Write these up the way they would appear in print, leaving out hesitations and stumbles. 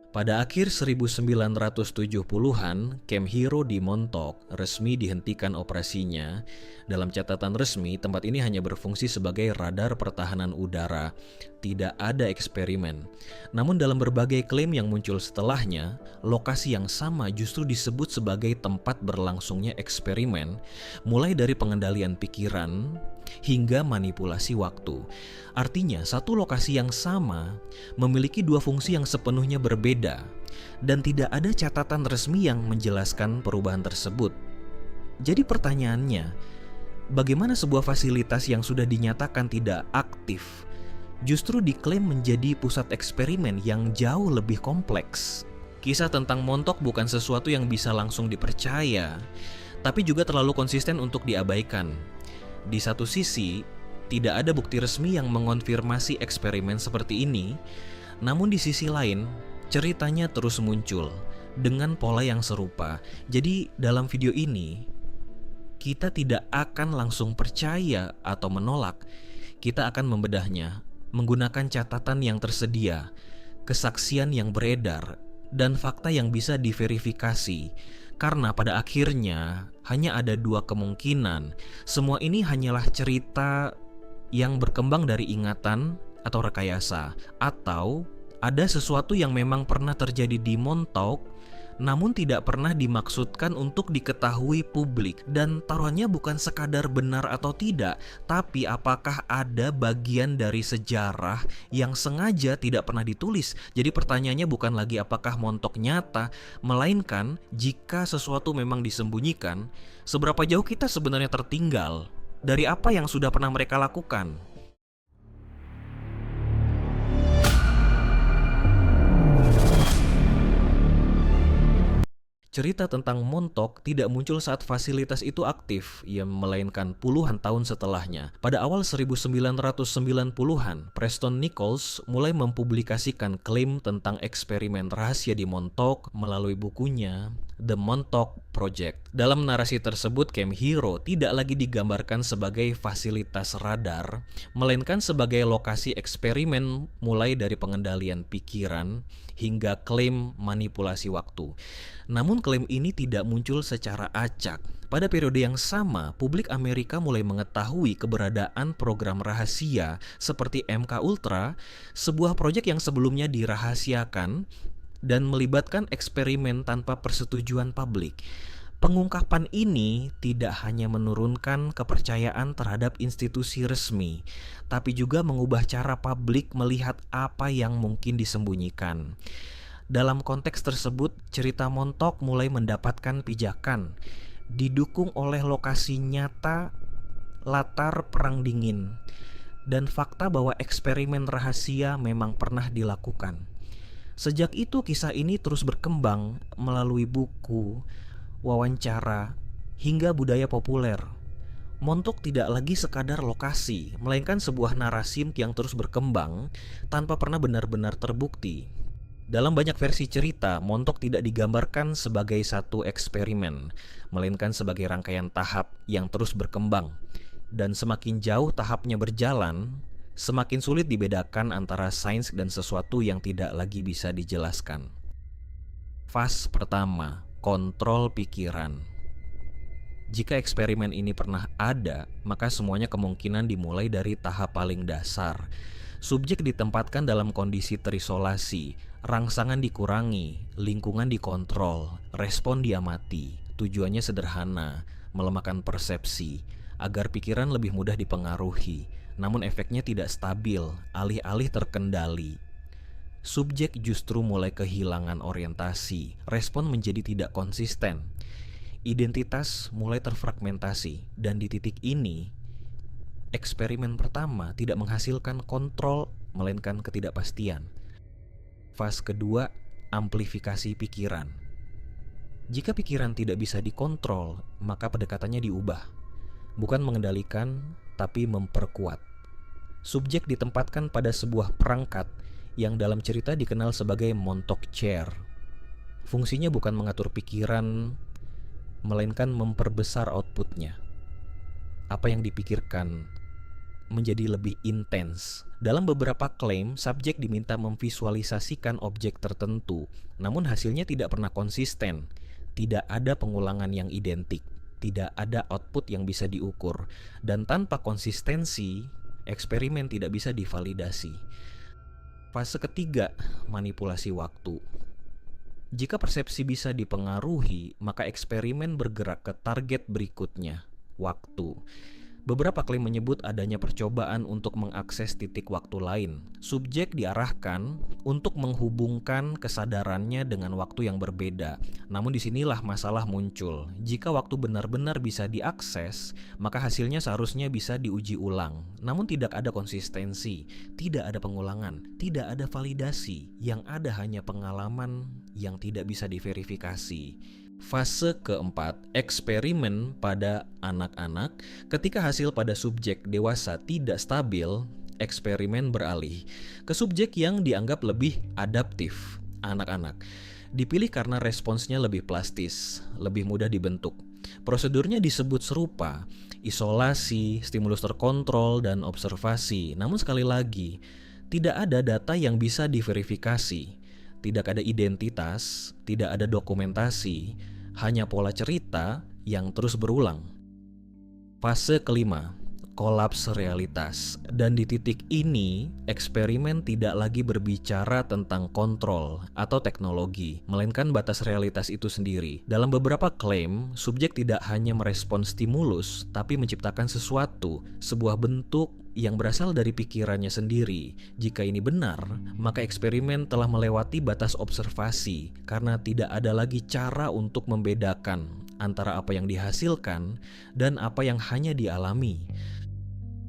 Pada akhir 1970-an, Camp Hero di Montauk resmi dihentikan operasinya. Dalam catatan resmi, tempat ini hanya berfungsi sebagai radar pertahanan udara, tidak ada eksperimen. Namun dalam berbagai klaim yang muncul setelahnya, lokasi yang sama justru disebut sebagai tempat berlangsungnya eksperimen, mulai dari pengendalian pikiran hingga manipulasi waktu. Artinya, satu lokasi yang sama memiliki dua fungsi yang sepenuhnya berbeda, dan tidak ada catatan resmi yang menjelaskan perubahan tersebut. Jadi pertanyaannya, bagaimana sebuah fasilitas yang sudah dinyatakan tidak aktif justru diklaim menjadi pusat eksperimen yang jauh lebih kompleks? Kisah tentang Montauk bukan sesuatu yang bisa langsung dipercaya, tapi juga terlalu konsisten untuk diabaikan. Di satu sisi, tidak ada bukti resmi yang mengonfirmasi eksperimen seperti ini, namun di sisi lain, ceritanya terus muncul dengan pola yang serupa. Jadi dalam video ini, kita tidak akan langsung percaya atau menolak. Kita akan membedahnya menggunakan catatan yang tersedia, kesaksian yang beredar, dan fakta yang bisa diverifikasi. Karena pada akhirnya hanya ada dua kemungkinan. Semua ini hanyalah cerita yang berkembang dari ingatan atau rekayasa, atau ada sesuatu yang memang pernah terjadi di Montauk namun tidak pernah dimaksudkan untuk diketahui publik. Dan taruhannya bukan sekadar benar atau tidak, tapi apakah ada bagian dari sejarah yang sengaja tidak pernah ditulis. Jadi pertanyaannya bukan lagi apakah Montauk nyata, melainkan jika sesuatu memang disembunyikan, seberapa jauh kita sebenarnya tertinggal dari apa yang sudah pernah mereka lakukan. Cerita tentang Montauk tidak muncul saat fasilitas itu aktif, ia melainkan puluhan tahun setelahnya. Pada awal 1990-an, Preston Nichols mulai mempublikasikan klaim tentang eksperimen rahasia di Montauk melalui bukunya The Montauk Project. Dalam narasi tersebut, Camp Hero tidak lagi digambarkan sebagai fasilitas radar, melainkan sebagai lokasi eksperimen mulai dari pengendalian pikiran hingga klaim manipulasi waktu. Namun klaim ini tidak muncul secara acak. Pada periode yang sama, publik Amerika mulai mengetahui keberadaan program rahasia seperti MK Ultra, sebuah proyek yang sebelumnya dirahasiakan dan melibatkan eksperimen tanpa persetujuan publik. Pengungkapan ini tidak hanya menurunkan kepercayaan terhadap institusi resmi, tapi juga mengubah cara publik melihat apa yang mungkin disembunyikan. Dalam konteks tersebut, cerita Montauk mulai mendapatkan pijakan, didukung oleh lokasi nyata, latar perang dingin, dan fakta bahwa eksperimen rahasia memang pernah dilakukan. Sejak itu kisah ini terus berkembang melalui buku, wawancara, hingga budaya populer. Montauk tidak lagi sekadar lokasi, melainkan sebuah narasi yang terus berkembang tanpa pernah benar-benar terbukti. Dalam banyak versi cerita, Montauk tidak digambarkan sebagai satu eksperimen, melainkan sebagai rangkaian tahap yang terus berkembang. Dan semakin jauh tahapnya berjalan, semakin sulit dibedakan antara sains dan sesuatu yang tidak lagi bisa dijelaskan. Fase pertama, kontrol pikiran. Jika eksperimen ini pernah ada, maka semuanya kemungkinan dimulai dari tahap paling dasar. Subjek ditempatkan dalam kondisi terisolasi, rangsangan dikurangi, lingkungan dikontrol, respon diamati. Tujuannya sederhana, melemahkan persepsi, agar pikiran lebih mudah dipengaruhi, namun efeknya tidak stabil, alih-alih terkendali. Subjek justru mulai kehilangan orientasi, respon menjadi tidak konsisten, identitas mulai terfragmentasi, dan di titik ini, eksperimen pertama tidak menghasilkan kontrol, melainkan ketidakpastian. Fase kedua, amplifikasi pikiran. Jika pikiran tidak bisa dikontrol, maka pendekatannya diubah. Bukan mengendalikan, tapi memperkuat. Subjek ditempatkan pada sebuah perangkat yang dalam cerita dikenal sebagai Montauk Chair. Fungsinya bukan mengatur pikiran, melainkan memperbesar outputnya. Apa yang dipikirkan menjadi lebih intens. Dalam beberapa klaim, subjek diminta memvisualisasikan objek tertentu, namun hasilnya tidak pernah konsisten. Tidak ada pengulangan yang identik, tidak ada output yang bisa diukur, dan tanpa konsistensi, eksperimen tidak bisa divalidasi. Fase ketiga, manipulasi waktu. Jika persepsi bisa dipengaruhi, maka eksperimen bergerak ke target berikutnya, waktu. Beberapa klaim menyebut adanya percobaan untuk mengakses titik waktu lain. Subjek diarahkan untuk menghubungkan kesadarannya dengan waktu yang berbeda. Namun disinilah masalah muncul. Jika waktu benar-benar bisa diakses, maka hasilnya seharusnya bisa diuji ulang. Namun tidak ada konsistensi, tidak ada pengulangan, tidak ada validasi. Yang ada hanya pengalaman yang tidak bisa diverifikasi. Fase keempat, eksperimen pada anak-anak. Ketika hasil pada subjek dewasa tidak stabil, eksperimen beralih ke subjek yang dianggap lebih adaptif, anak-anak. Dipilih karena responsnya lebih plastis, lebih mudah dibentuk. Prosedurnya disebut serupa, isolasi, stimulus terkontrol, dan observasi. Namun sekali lagi, tidak ada data yang bisa diverifikasi. Tidak ada identitas, tidak ada dokumentasi, hanya pola cerita yang terus berulang. Fase kelima, kolaps realitas. Dan di titik ini, eksperimen tidak lagi berbicara tentang kontrol atau teknologi, melainkan batas realitas itu sendiri. Dalam beberapa klaim, subjek tidak hanya merespon stimulus, tapi menciptakan sesuatu, sebuah bentuk yang berasal dari pikirannya sendiri. Jika ini benar, maka eksperimen telah melewati batas observasi karena tidak ada lagi cara untuk membedakan antara apa yang dihasilkan dan apa yang hanya dialami.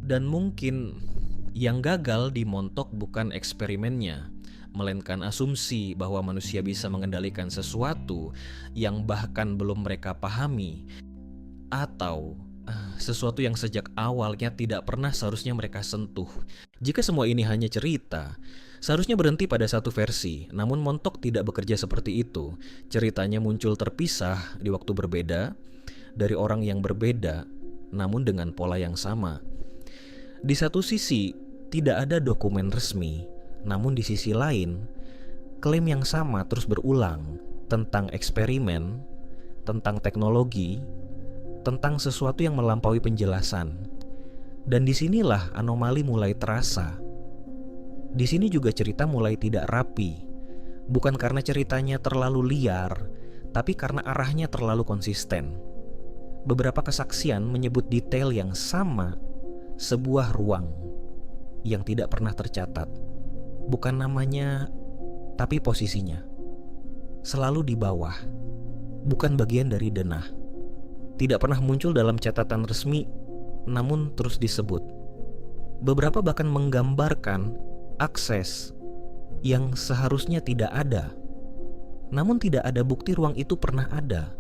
Dan mungkin yang gagal di Montauk bukan eksperimennya, melainkan asumsi bahwa manusia bisa mengendalikan sesuatu yang bahkan belum mereka pahami, atau sesuatu yang sejak awalnya tidak pernah seharusnya mereka sentuh. Jika semua ini hanya cerita, seharusnya berhenti pada satu versi. Namun Montauk tidak bekerja seperti itu. Ceritanya muncul terpisah di waktu berbeda, dari orang yang berbeda, namun dengan pola yang sama. Di satu sisi, tidak ada dokumen resmi. Namun di sisi lain, klaim yang sama terus berulang tentang eksperimen, tentang teknologi, tentang sesuatu yang melampaui penjelasan. Dan disinilah anomali mulai terasa. Di sini juga cerita mulai tidak rapi. Bukan karena ceritanya terlalu liar, tapi karena arahnya terlalu konsisten. Beberapa kesaksian menyebut detail yang sama, sebuah ruang yang tidak pernah tercatat. Bukan namanya, tapi posisinya. Selalu di bawah, bukan bagian dari denah. Tidak pernah muncul dalam catatan resmi, namun terus disebut. Beberapa bahkan menggambarkan akses yang seharusnya tidak ada, namun tidak ada bukti ruang itu pernah ada.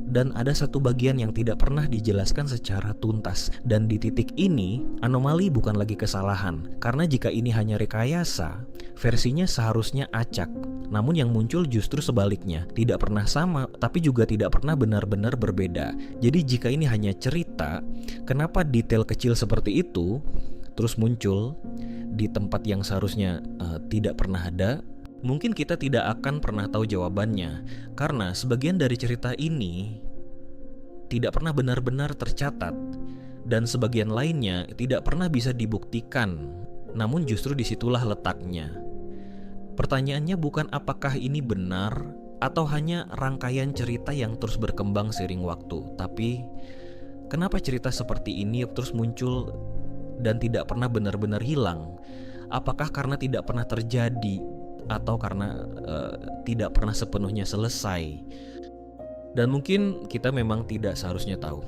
Dan ada satu bagian yang tidak pernah dijelaskan secara tuntas. Dan di titik ini, anomali bukan lagi kesalahan. Karena jika ini hanya rekayasa, versinya seharusnya acak. Namun yang muncul justru sebaliknya. Tidak pernah sama, tapi juga tidak pernah benar-benar berbeda. Jadi jika ini hanya cerita, kenapa detail kecil seperti itu terus muncul di tempat yang seharusnya tidak pernah ada? Mungkin kita tidak akan pernah tahu jawabannya, karena sebagian dari cerita ini tidak pernah benar-benar tercatat, dan sebagian lainnya tidak pernah bisa dibuktikan. Namun justru disitulah letaknya. Pertanyaannya bukan apakah ini benar atau hanya rangkaian cerita yang terus berkembang seiring waktu, tapi kenapa cerita seperti ini terus muncul dan tidak pernah benar-benar hilang? Apakah karena tidak pernah terjadi, atau karena tidak pernah sepenuhnya selesai? Dan mungkin kita memang tidak seharusnya tahu.